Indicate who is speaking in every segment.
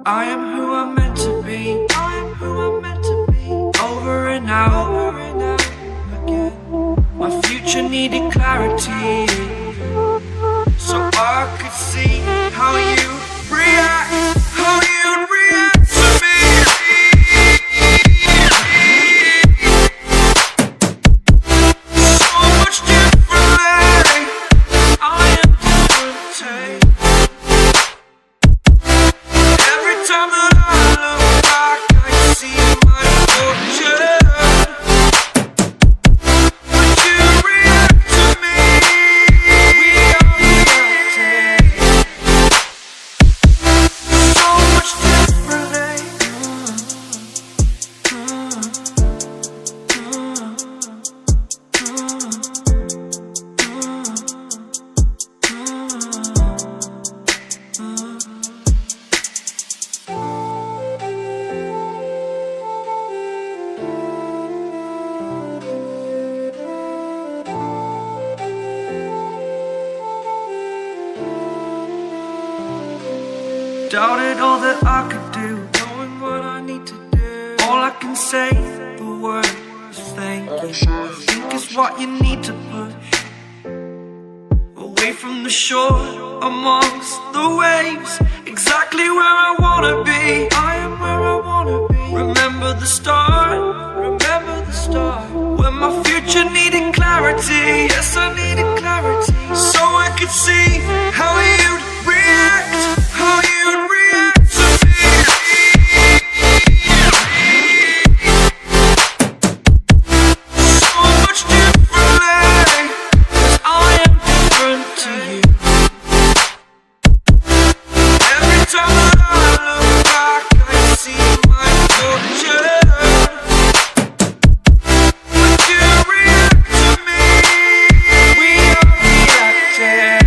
Speaker 1: I am who I'm meant to be. I am who I'm meant to be. Over and out again. My future needed clarity, so I could see how you react, how you'd react to me. So much differently, I am different. Every time that I look back, I see my fortune. But you react to me. We are reacting so much differently. Doubted all that I could do, knowing what I need to do. All I can say, the word is thank you. I think is what you need to push away from the shore, amongst the waves, exactly where I wanna be. I am where I wanna be. Remember the start, when my future needed clarity. Yes, I needed clarity, so I could see how you'd react, how you'd react to me. So much differently, 'cause I am different to you. Every time that I look back, I see my fortune. But you react to me. We are reacting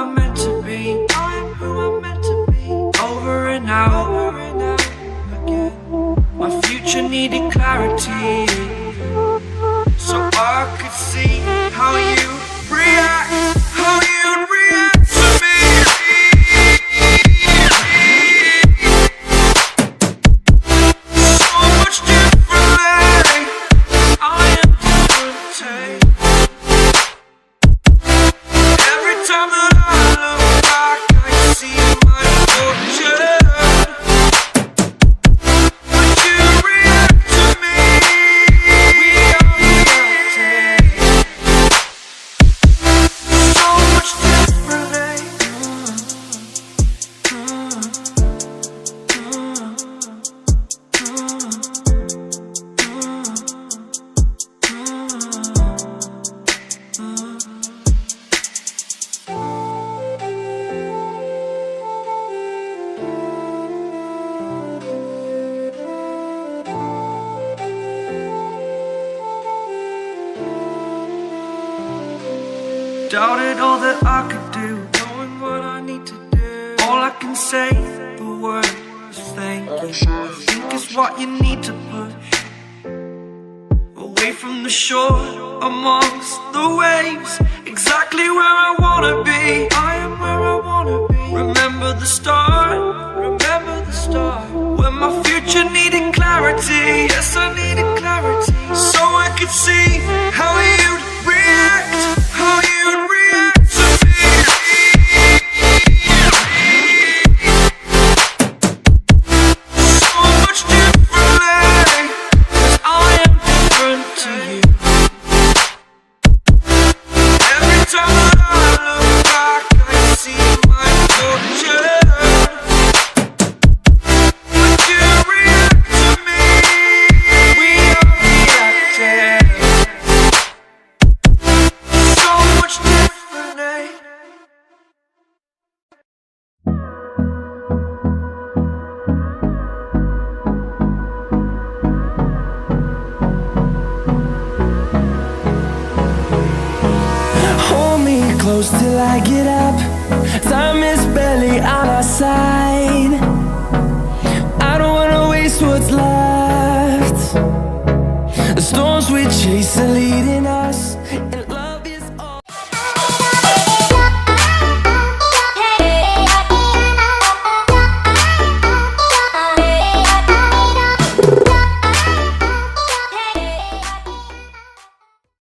Speaker 1: I'm meant to be. I am who I'm meant to be. Over and out again. My future needed clarity, so I could see how you react, how you'd react to me. So much differently, I am different. Every time that I look back, I see my fortune. Would you react to me? We are reacting so much differently. Doubted all that I could do, knowing what I need to do. All I can say, the word is thank you. I think it's what you need to push away from the shore, amongst the waves, exactly where I wanna be. I am where I wanna be. Remember the start, when my future needed clarity. Yes, I needed clarity, so I could see how you'd react, how you'd react to me. So much differently, 'cause I am different to you. Every time that I look back, I see my fortune. Would you react to me? We are reacting so much differently.
Speaker 2: Hold me close till I get up. Time is barely on our side. I don't wanna waste what's left. The storms we chase are leading us.